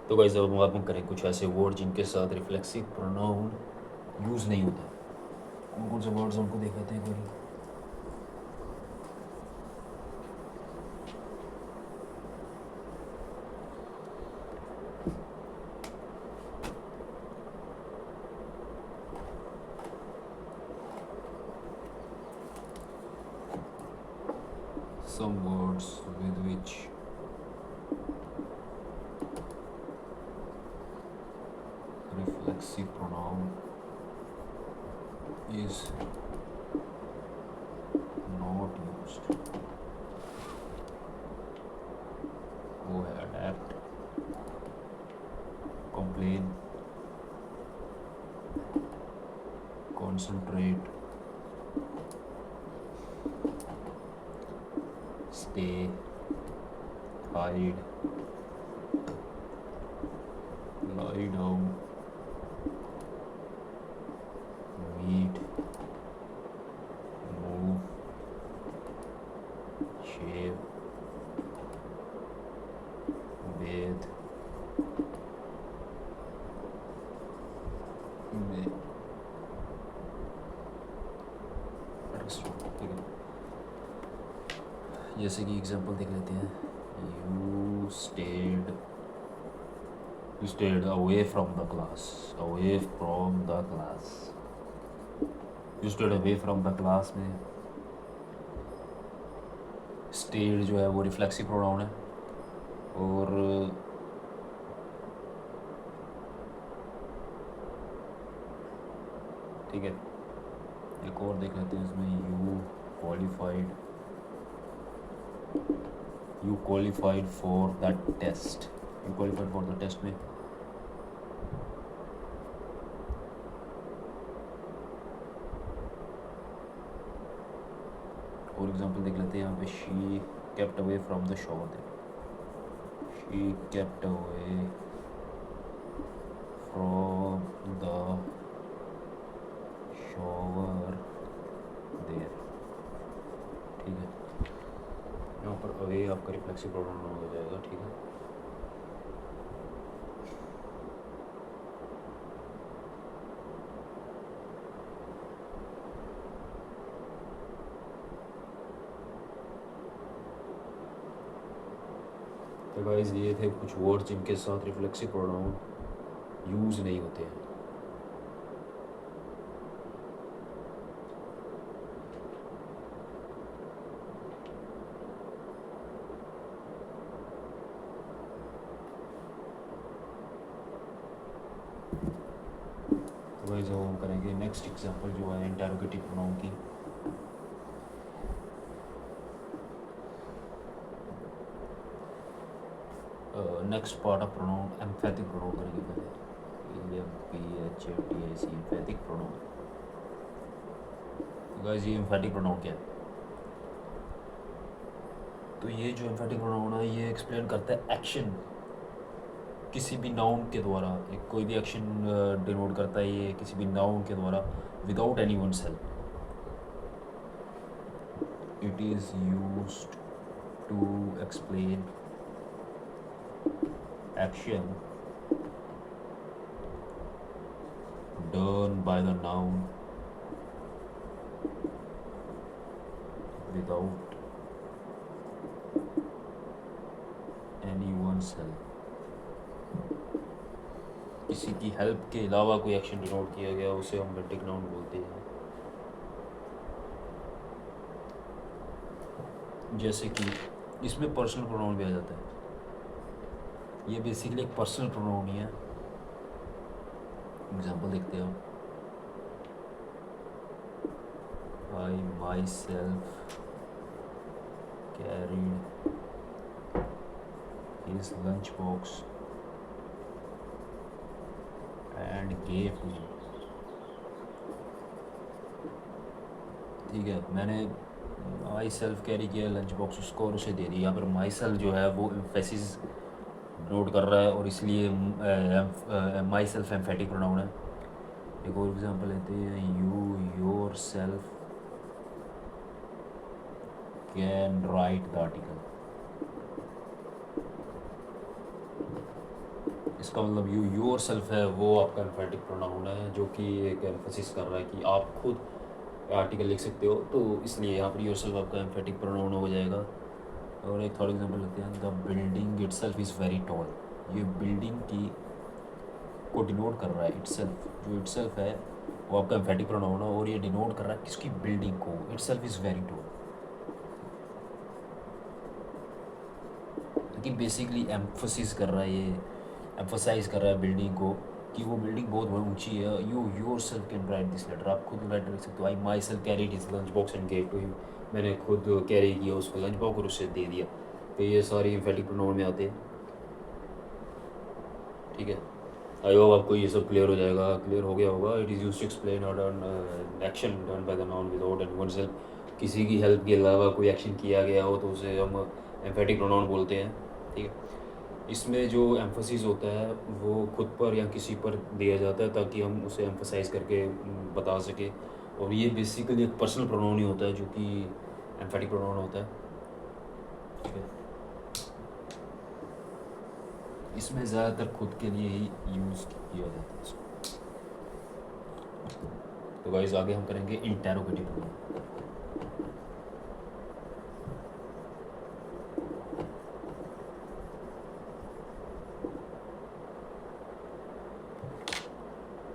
तो गाइस अब हम करें कुछ ऐसे वर्ड जिनके साथ रिफ्लेक्सिव प्रोनाउन यूज़ नहीं होता। कौन कौन से वर्ड्स उनको देख लेते हैं एक बारी। Some words with which reflexive pronoun is not used. वो है adapt, complain, concentrate, stay, hide, lie down, meet, move, shave, bathe, ठीक है। जैसे कि एग्जांपल देख लेते हैं। You stayed away from the class, away from the class. You stayed away from the class में स्टेड जो है वो रिफ्लेक्सिव प्रोनाउन है। और ठीक है, एक और देख लेते हैं इसमें। You qualified for the test. You qualified for the test में और एग्जांपल देख लेते हैं यहाँ पे। She kept away from the shower. She kept away from the shower there. ठीक है, यहाँ पर अवे आपका रिफ्लेक्सिव प्रोनाउन हो जाएगा। ठीक है, तो गाइस ये थे कुछ वर्ड्स जिनके साथ रिफ्लेक्सिव प्रोनाउन यूज़ नहीं होते हैं। तो गाइस हम करेंगे नेक्स्ट एग्जांपल जो है इंटरोगेटिव प्रोनाउन की। Next part of pronoun एम्फैटिक pronoun करेंगे पहले। EMPHATIC एम्फैटिक pronoun. गाइस ये एम्फैटिक प्रोनाउन क्या है? तो ये जो एम्फैटिक प्रोनाउन है ये एक्सप्लेन करता है एक्शन, किसी भी नाउन के द्वारा। एक कोई भी एक्शन डिनोट करता है ये किसी भी नाउन के द्वारा without anyone's help. It is used to explain action done by the noun without anyone's help। किसी की हेल्प के अलावा कोई एक्शन डिनोट किया गया उसे हम एम्फैटिक नाउन बोलते हैं। जैसे कि इसमें पर्सनल प्रोनाउन भी आ जाता है। ये बेसिकली एक पर्सनल प्रोनाउन ही है। एग्जांपल देखते हो। I myself carried his lunchbox and gave me। ठीक है, मैंने माई सेल्फ कैरी किया लंच बॉक्स उसको और उसे दे दिया। यहाँ पर माई सेल्फ जो है वो एम्फेसिस नोट कर रहा है और इसलिए माई सेल्फ एम्फेटिक प्रोनाउन है। एक और एग्जांपल लेते हैं। You yourself can right the article. इसका मतलब यू योर सेल्फ है वो आपका एम्फेटिक प्रोनाउन है, जो कि एक एम्फेसिस कर रहा है कि आप खुद आर्टिकल लिख सकते हो, तो इसलिए यहाँ पर योर सेल्फ आपका एम्फेटिक प्रोनाउन हो जाएगा। और एक थर्ड एग्जांपल लेते हैं, the building itself is very tall. ये बिल्डिंग की को डिनोट कर रहा है इटसेल्फ, जो इटसेल्फ है वो आपका एम्फेटिक प्रोनाउन है, और ये डिनोट कर रहा है किसकी, बिल्डिंग को। इटसेल्फ इज़ वेरी टॉल, कि बेसिकली एम्फोसिस कर रहा है, ये एम्फोसाइज कर रहा है बिल्डिंग को कि वो बिल्डिंग बहुत ऊंची है। You yourself can write this letter, आप खुद लेटर लिख सकते हो। I myself carried his lunch box and gave to him, मैंने खुद कैरी किया उसको लंच बॉक्स और उससे दे दिया। तो ये सारी एम्फेटिक प्रोनाउन में आते हैं। ठीक है, आई होप आपको ये सब क्लियर हो जाएगा, क्लियर हो गया होगा। It is use to explain और done action done by the noun without anyone help, किसी की हेल्प के अलावा कोई एक्शन किया गया हो तो उसे हम एम्फेटिक प्रोनाउन बोलते हैं। ठीक है, इसमें जो एम्फोसिस होता है वो खुद पर या किसी पर दिया जाता है ताकि हम उसे एम्फोसाइज करके बता सके, और ये बेसिकली एक पर्सनल प्रोनाउन ही होता है जो कि एम्फेटिक प्रोनाउन होता है। ठीक है, इसमें ज़्यादातर खुद के लिए ही यूज़ किया जाता है इसको। तो गाइस आगे हम करेंगे इंटेरोगेटिव प्रोनाउन।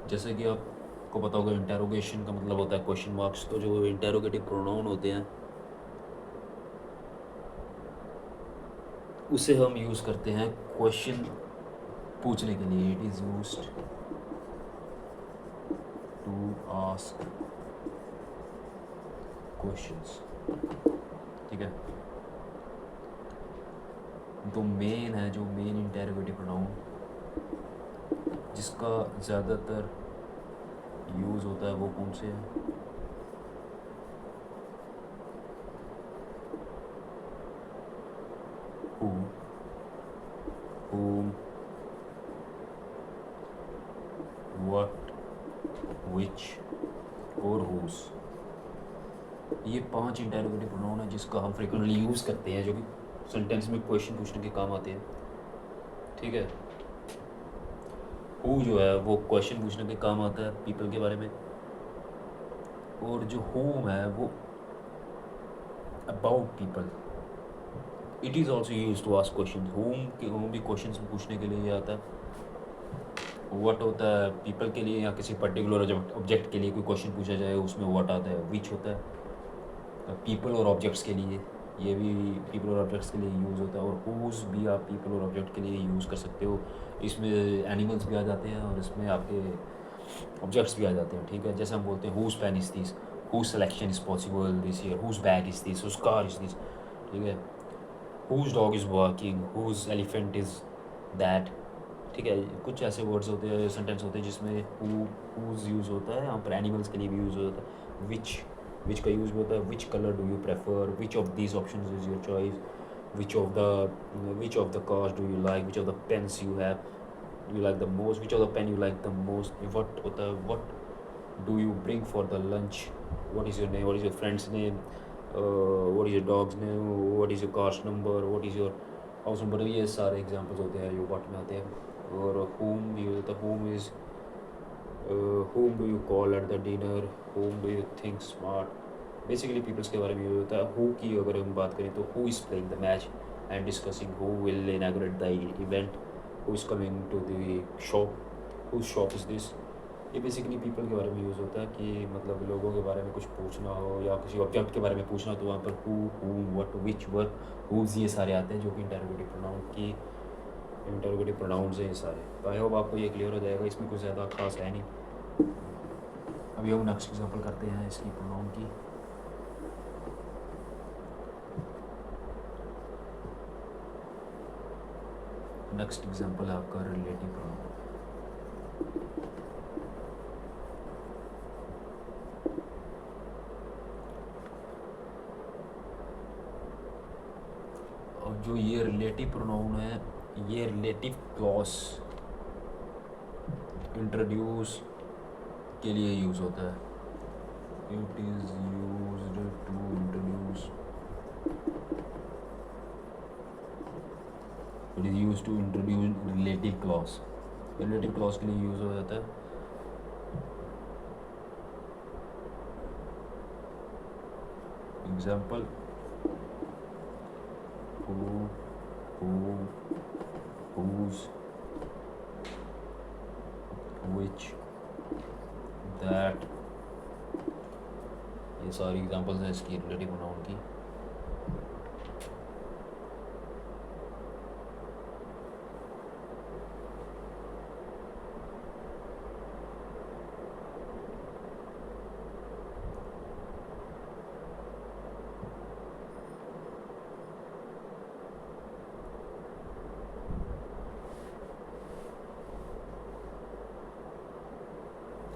जैसे कि आपको पता होगा इंटेरोगेशन का मतलब होता है क्वेश्चन मार्क्स, तो जो इंटेरोगेटिव प्रोनाउन होते हैं उसे हम यूज़ करते हैं क्वेश्चन पूछने के लिए। It is used to ask questions. ठीक है, तो मेन है जो मेन इंटेरोगेटिव प्रोनाउन जिसका ज़्यादातर यूज़ होता है वो कौन से हैं? Who, whom, what, which और whose। ये 5 इंटेरोगेटिव प्रोनाउन है जिसका हम फ्रिक्वेंटली यूज़ करते हैं, जो कि सेंटेंस में क्वेश्चन पूछने के काम आते हैं। ठीक है, हु जो है वो क्वेश्चन पूछने के काम आता है पीपल के बारे में, और जो होम है वो about people. It is also use to ask question. Whom भी क्वेश्चन पूछने के लिए आता है। व्हाट होता है पीपल के लिए या किसी पर्टिकुलर ऑब्जेक्ट के लिए कोई क्वेश्चन पूछा जाए उसमें व्हाट आता है। विच होता है पीपल और ऑब्जेक्ट्स के लिए, ये भी पीपल और ऑब्जेक्ट्स के लिए यूज़ होता है। और हुज भी आप पीपल और ऑब्जेक्ट के लिए यूज़ कर सकते हो। इसमें एनिमल्स भी आ जाते हैं और इसमें आपके ऑब्जेक्ट्स भी आ जाते हैं। ठीक है, जैसे हम बोलते हैं whose pen is this, whose selection is possible this year, whose bag is this, whose car is this. ठीक है, whose dog is working, whose elephant is that. ठीक है, कुछ ऐसे वर्ड्स होते हैं, सेंटेंस होते हैं जिसमें हुज यूज़ होता है। यहाँ पर एनिमल्स के लिए भी यूज़ होता है। विच का यूज़ होता है, which colour do you prefer, which of these options is your choice, which of the cars do you like, which of the pens you like the most, which of the pen you like the most, what do you bring for the lunch, what is your name, what is your friend's name, what is your dog's name, what is your car's number, what is your house number। ये सारे examples होते हैं जो what में आते हैं। और whom भी होता है, whom do you call at the dinner, whom do you think smart। Basically peoples के बारे में ये होता है। who की अगर हम बात करें तो who is playing the match and discussing who will inaugurate the event, who is coming to the shop, whose shop is this। ये बेसिकली पीपल के बारे में यूज़ होता है कि मतलब लोगों के बारे में कुछ पूछना हो या किसी ऑब्जेक्ट के बारे में पूछना हो तो वहाँ पर who, whom, what, which, were, whose ये सारे आते हैं जो कि इंटरोगेटिव प्रोनाउंस हैं ये सारे। तो आई होप आपको ये क्लियर हो जाएगा, इसमें कुछ ज़्यादा खास है नहीं। अभी हम नेक्स्ट एग्जांपल करते हैं इसकी प्रोनाउन की। नेक्स्ट एग्जांपल है आपका रिलेटिव प्रोनाउन। और जो ये रिलेटिव प्रोनाउन है ये रिलेटिव क्लॉज इंट्रोड्यूस के लिए यूज़ होता है। It is used to introduce, it is used to introduce relative clause. Relative clause के लिए यूज़ हो जाता है। Example, who, whose, which, that, ये सारी एग्जांपल्स हैं इसकी रिलेटिव प्रोनाउन की।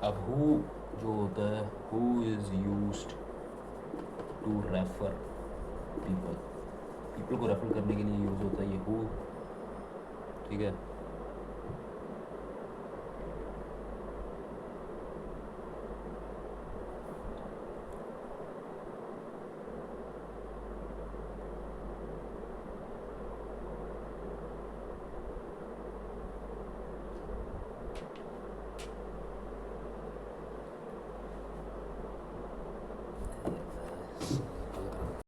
अब हु जो होता है, who is used to refer people, people को रेफर करने के लिए यूज़ होता है ये हु, ठीक है।